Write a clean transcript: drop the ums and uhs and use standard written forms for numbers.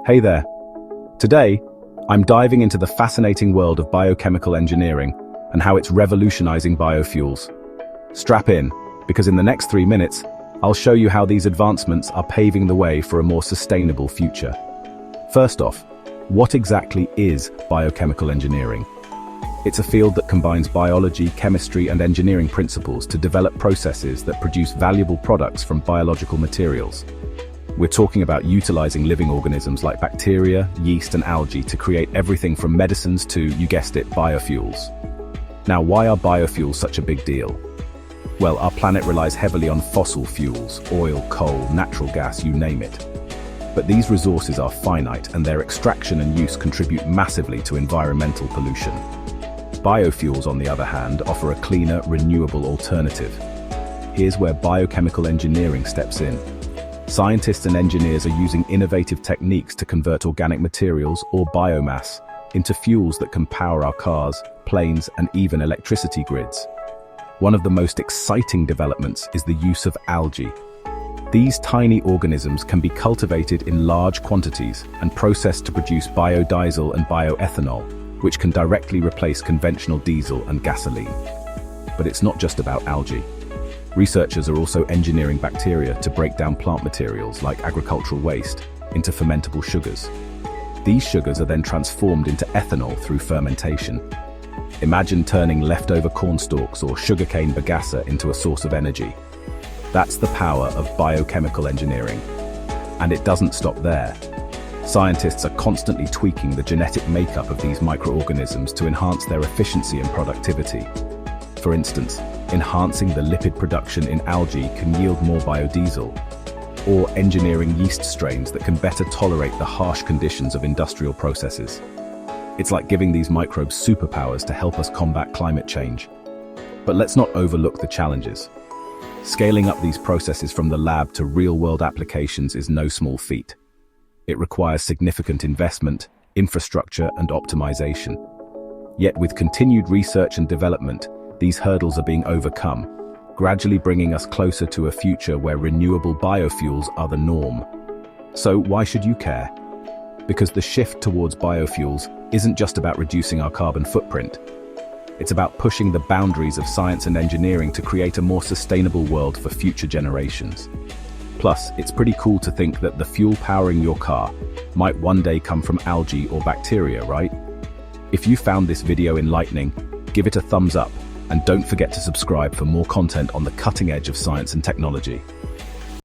Hey there. Today, I'm diving into the fascinating world of biochemical engineering and how it's revolutionizing biofuels. Strap in, because in the next 3 minutes, I'll show you how these advancements are paving the way for a more sustainable future. First off, what exactly is biochemical engineering? It's a field that combines biology, chemistry, and engineering principles to develop processes that produce valuable products from biological materials. We're talking about utilizing living organisms like bacteria, yeast, and algae to create everything from medicines to, you guessed it, biofuels. Now, why are biofuels such a big deal? Well, our planet relies heavily on fossil fuels, oil, coal, natural gas, you name it. But these resources are finite, and their extraction and use contribute massively to environmental pollution. Biofuels, on the other hand, offer a cleaner, renewable alternative. Here's where biochemical engineering steps in. Scientists and engineers are using innovative techniques to convert organic materials, or biomass, into fuels that can power our cars, planes, and even electricity grids. One of the most exciting developments is the use of algae. These tiny organisms can be cultivated in large quantities and processed to produce biodiesel and bioethanol, which can directly replace conventional diesel and gasoline. But it's not just about algae. Researchers are also engineering bacteria to break down plant materials like agricultural waste into fermentable sugars. These sugars are then transformed into ethanol through fermentation. Imagine turning leftover corn stalks or sugarcane bagasse into a source of energy. That's the power of biochemical engineering. And it doesn't stop there. Scientists are constantly tweaking the genetic makeup of these microorganisms to enhance their efficiency and productivity. For instance, enhancing the lipid production in algae can yield more biodiesel, or engineering yeast strains that can better tolerate the harsh conditions of industrial processes. It's like giving these microbes superpowers to help us combat climate change. But let's not overlook the challenges. Scaling up these processes from the lab to real-world applications is no small feat. It requires significant investment, infrastructure, and optimization. Yet with continued research and development, these hurdles are being overcome, gradually bringing us closer to a future where renewable biofuels are the norm. So why should you care? Because the shift towards biofuels isn't just about reducing our carbon footprint. It's about pushing the boundaries of science and engineering to create a more sustainable world for future generations. Plus, it's pretty cool to think that the fuel powering your car might one day come from algae or bacteria, right? If you found this video enlightening, give it a thumbs up, and don't forget to subscribe for more content on the cutting edge of science and technology.